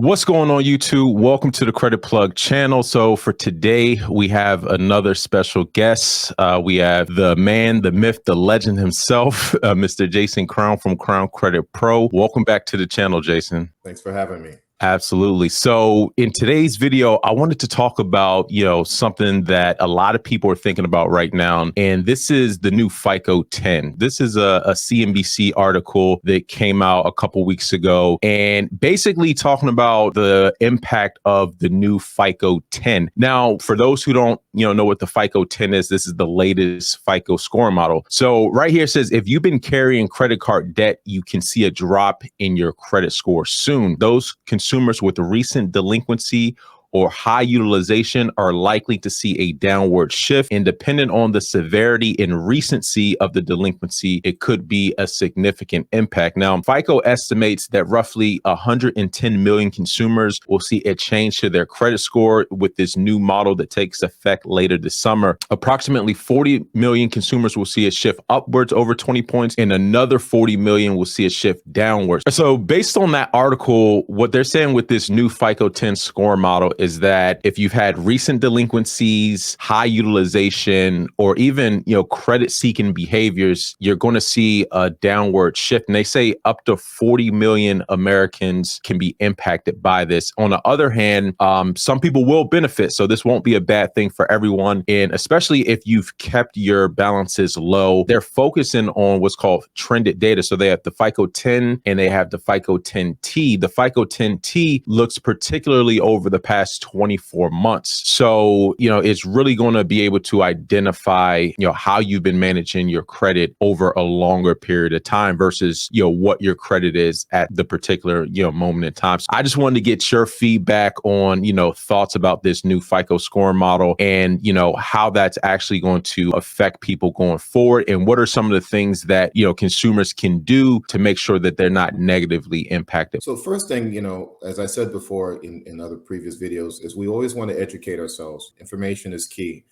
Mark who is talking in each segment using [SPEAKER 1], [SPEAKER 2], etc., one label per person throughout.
[SPEAKER 1] What's going on, YouTube? Welcome to the Credit Plug channel. So for today, we have another special guest. We have the man, the myth, the legend himself, Mr. Jason Crown from Crown Credit Pro. Welcome back to the channel, Jason.
[SPEAKER 2] Thanks for having me.
[SPEAKER 1] Absolutely. So in today's video, I wanted to talk about, something that a lot of people are thinking about right now. And this is the new FICO 10. This is a CNBC article that came out a couple weeks ago and basically talking about the impact of the new FICO 10. Now, for those who don't, know what the FICO 10 is, this is the latest FICO scoring model. So right here it says, if you've been carrying credit card debt, you can see a drop in your credit score soon. Those consumers with recent delinquency or high utilization are likely to see a downward shift, and depending on the severity and recency of the delinquency, it could be a significant impact. Now, FICO estimates that roughly 110 million consumers will see a change to their credit score with this new model that takes effect later this summer. Approximately 40 million consumers will see a shift upwards over 20 points, and another 40 million will see a shift downwards. So based on that article, what they're saying with this new FICO 10 score model is that if you've had recent delinquencies, high utilization, or even, credit seeking behaviors, you're going to see a downward shift. And they say up to 40 million Americans can be impacted by this. On the other hand, some people will benefit. So this won't be a bad thing for everyone. And especially if you've kept your balances low, they're focusing on what's called trended data. So they have the FICO 10 and they have the FICO 10T. The FICO 10T looks particularly over the past 24 months. So, it's really going to be able to identify, how you've been managing your credit over a longer period of time versus, what your credit is at the particular, moment in time. So I just wanted to get your feedback on, thoughts about this new FICO scoring model and, how that's actually going to affect people going forward. And what are some of the things that, consumers can do to make sure that they're not negatively impacted?
[SPEAKER 2] So first thing, as I said before in other previous videos, is we always want to educate ourselves. Information is key.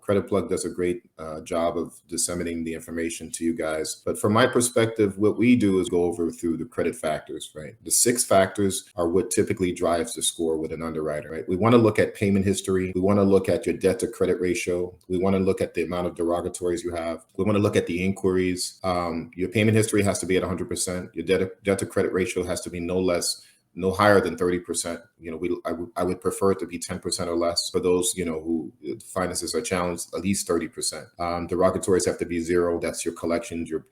[SPEAKER 2] Credit Plug does a great job of disseminating the information to you guys. But from my perspective, what we do is go over through the credit factors, right? The 6 factors are what typically drives the score with an underwriter, right? We want to look at payment history. We want to look at your debt to credit ratio. We want to look at the amount of derogatories you have. We want to look at the inquiries. Your payment history has to be at 100%. Your debt to credit ratio has to be no higher than 30%. I would prefer it to be 10% or less. For those, who finances are challenged, at least 30%. Derogatories have to be 0. That's your collections, your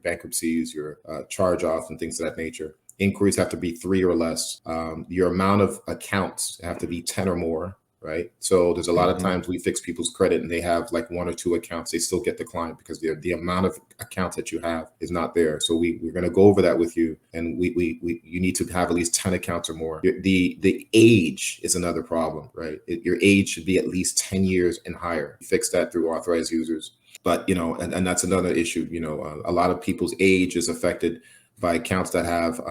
[SPEAKER 2] bankruptcies, your charge-offs and things of that nature. Inquiries have to be 3 or less. Your amount of accounts have to be 10 or more. Right. So there's a lot of times we fix people's credit and they have like 1 or 2 accounts. They still get declined because the amount of accounts that you have is not there. So we're going to go over that with you. And you need to have at least 10 accounts or more. The age is another problem, right? Your age should be at least 10 years and higher. Fix that through authorized users. But, and that's another issue. A lot of people's age is affected by accounts that have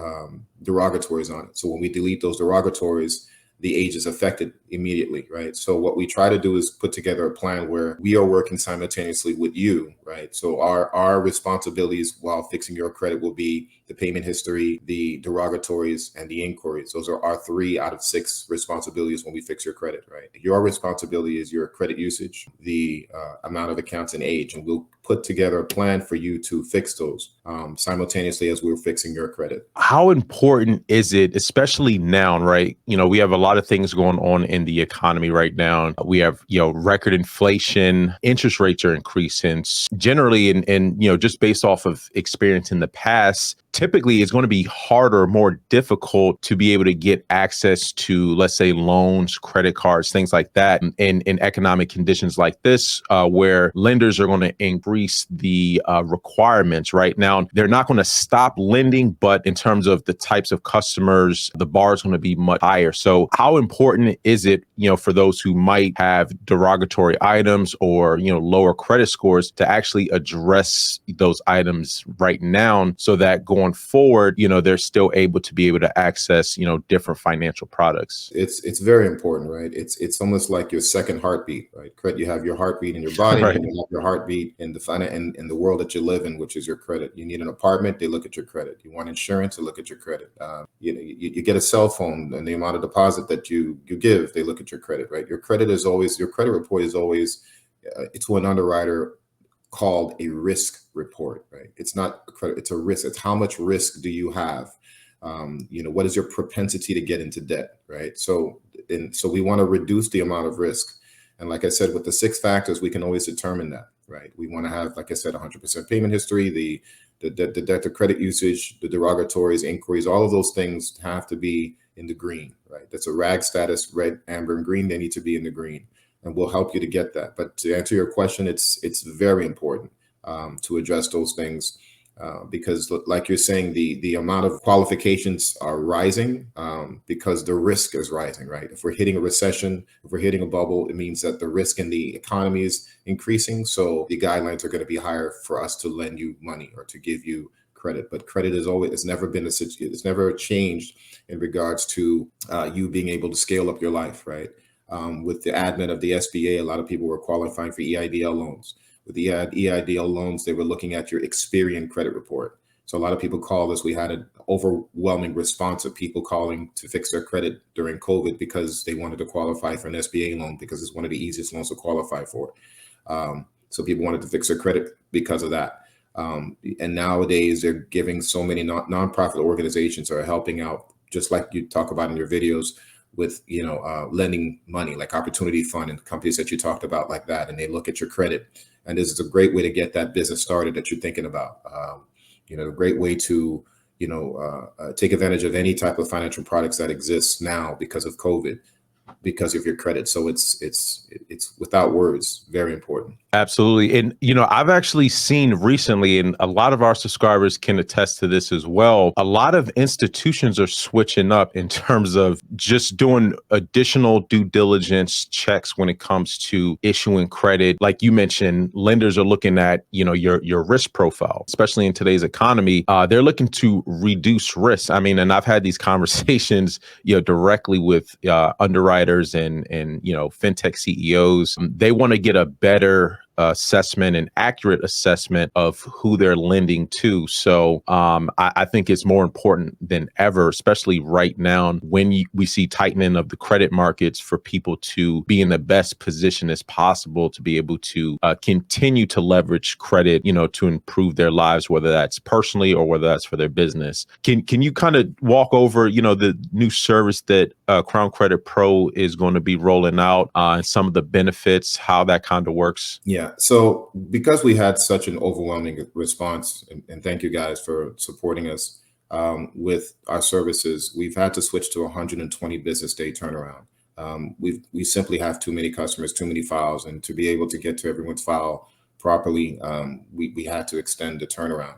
[SPEAKER 2] derogatories on it. So when we delete those derogatories, the age is affected immediately, right? So what we try to do is put together a plan where we are working simultaneously with you, right? So our responsibilities while fixing your credit will be the payment history, the derogatories, and the inquiries. Those are our 3 out of 6 responsibilities when we fix your credit, right? Your responsibility is your credit usage, the amount of accounts, and age, and we'll put together a plan for you to fix those simultaneously as we're fixing your credit.
[SPEAKER 1] How important is it, especially now, right? We have a lot of things going on in the economy right now. We have, record inflation, interest rates are increasing generally, and just based off of experience in the past, typically it's going to be harder, more difficult to be able to get access to, let's say, loans, credit cards, things like that in economic conditions like this, where lenders are going to increase the requirements. Right now, they're not going to stop lending, but in terms of the types of customers, the bar is going to be much higher. So how important is it, for those who might have derogatory items or, lower credit scores, to actually address those items right now so that going forward, they're still able to access, different financial products?
[SPEAKER 2] It's very important, right? It's almost like your second heartbeat, right? You have your heartbeat in your body,
[SPEAKER 1] Right.
[SPEAKER 2] and you have your heartbeat in in the world that you live in, which is your credit. You need an apartment, they look at your credit. You want insurance, they look at your credit. You get a cell phone, and the amount of deposit that you give, they look at your credit, right? Your credit report is always to an underwriter called a risk report, right? It's not a credit, it's a risk. It's how much risk do you have? What is your propensity to get into debt, right? So we want to reduce the amount of risk. And like I said, with the 6 factors, we can always determine that, right? We want to have, like I said, 100% payment history, the debt to credit usage, the derogatories, inquiries, all of those things have to be in the green, right? That's a RAG status, red, amber, and green. They need to be in the green, and we'll help you to get that. But to answer your question, it's very important to address those things. Because like you're saying, the amount of qualifications are rising because the risk is rising, right? If we're hitting a recession, if we're hitting a bubble, it means that the risk in the economy is increasing. So the guidelines are going to be higher for us to lend you money or to give you credit. But credit it's never changed in regards to you being able to scale up your life, right? With the advent of the SBA, a lot of people were qualifying for EIDL loans. With the EIDL loans, they were looking at your Experian credit report. So a lot of people called us. We had an overwhelming response of people calling to fix their credit during COVID because they wanted to qualify for an SBA loan because it's one of the easiest loans to qualify for. So people wanted to fix their credit because of that. And nowadays, they're giving so many nonprofit organizations are helping out, just like you talk about in your videos, with lending money, like Opportunity Fund and companies that you talked about like that, and they look at your credit. And this is a great way to get that business started that you're thinking about. A great way to take advantage of any type of financial products that exists now because of COVID, because of your credit. So it's without words, very important.
[SPEAKER 1] Absolutely. And, I've actually seen recently, and a lot of our subscribers can attest to this as well, a lot of institutions are switching up in terms of just doing additional due diligence checks when it comes to issuing credit. Like you mentioned, lenders are looking at, your risk profile, especially in today's economy. They're looking to reduce risk. I mean, and I've had these conversations, directly with underwriters and fintech CEOs. They want to get a better assessment and accurate assessment of who they're lending to. So I think it's more important than ever, especially right now when we see tightening of the credit markets, for people to be in the best position as possible to be able to continue to leverage credit, to improve their lives, whether that's personally or whether that's for their business. Can you kind of walk over, the new service that Crown Credit Pro is going to be rolling out and some of the benefits, how that kind of works?
[SPEAKER 2] Yeah. So because we had such an overwhelming response, and thank you guys for supporting us with our services, we've had to switch to 120 business day turnaround. We simply have too many customers, too many files, and to be able to get to everyone's file properly, we had to extend the turnaround.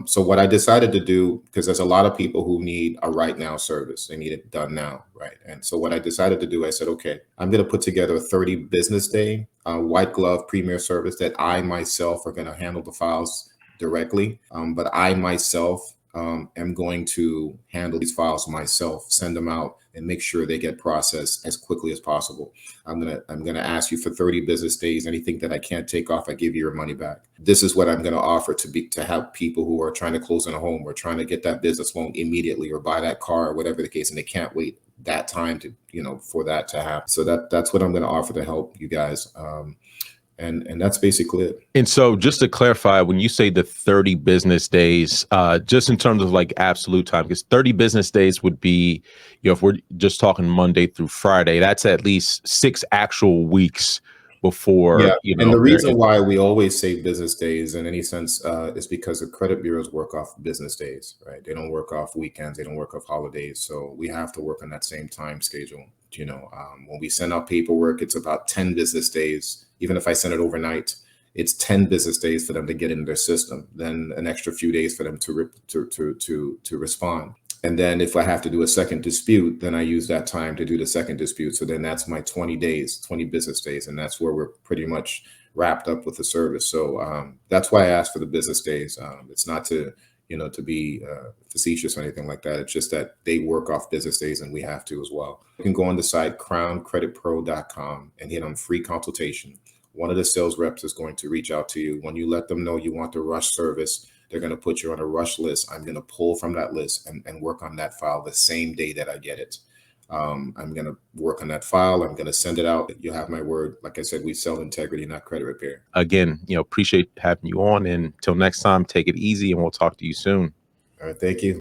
[SPEAKER 2] So what I decided to do, because there's a lot of people who need a right now service, they need it done now, right? And so what I decided to do, I said, okay, I'm going to put together a 30 business day white glove premier service that I myself are going to handle the files directly, but I myself am going to handle these files myself, send them out, and make sure they get processed as quickly as possible. I'm gonna ask you for 30 business days. Anything that I can't take off, I give you your money back. This is what I'm gonna offer to have people who are trying to close on a home or trying to get that business loan immediately or buy that car or whatever the case, and they can't wait that time to for that to happen. So that's what I'm gonna offer to help you guys. And that's basically it.
[SPEAKER 1] And so just to clarify, when you say the 30 business days, just in terms of like absolute time, because 30 business days would be, if we're just talking Monday through Friday, that's at least 6 actual weeks before,
[SPEAKER 2] And the reason why we always say business days in any sense is because the credit bureaus work off business days, right? They don't work off weekends, they don't work off holidays. So we have to work on that same time schedule. When we send out paperwork, it's about 10 business days. Even if I send it overnight, it's 10 business days for them to get in their system, then an extra few days for them to respond. And then if I have to do a second dispute, then I use that time to do the second dispute. So then that's my 20 days, 20 business days. And that's where we're pretty much wrapped up with the service. So that's why I asked for the business days. It's not to, to be facetious or anything like that. It's just that they work off business days and we have to as well. You can go on the site crowncreditpro.com and hit on free consultation. One of the sales reps is going to reach out to you. When you let them know you want the rush service, they're going to put you on a rush list. I'm going to pull from that list and work on that file the same day that I get it. I'm going to work on that file. I'm going to send it out. You'll have my word. Like I said, we sell integrity, not credit repair.
[SPEAKER 1] Again, appreciate having you on. And until next time, take it easy and we'll talk to you soon.
[SPEAKER 2] All right. Thank you.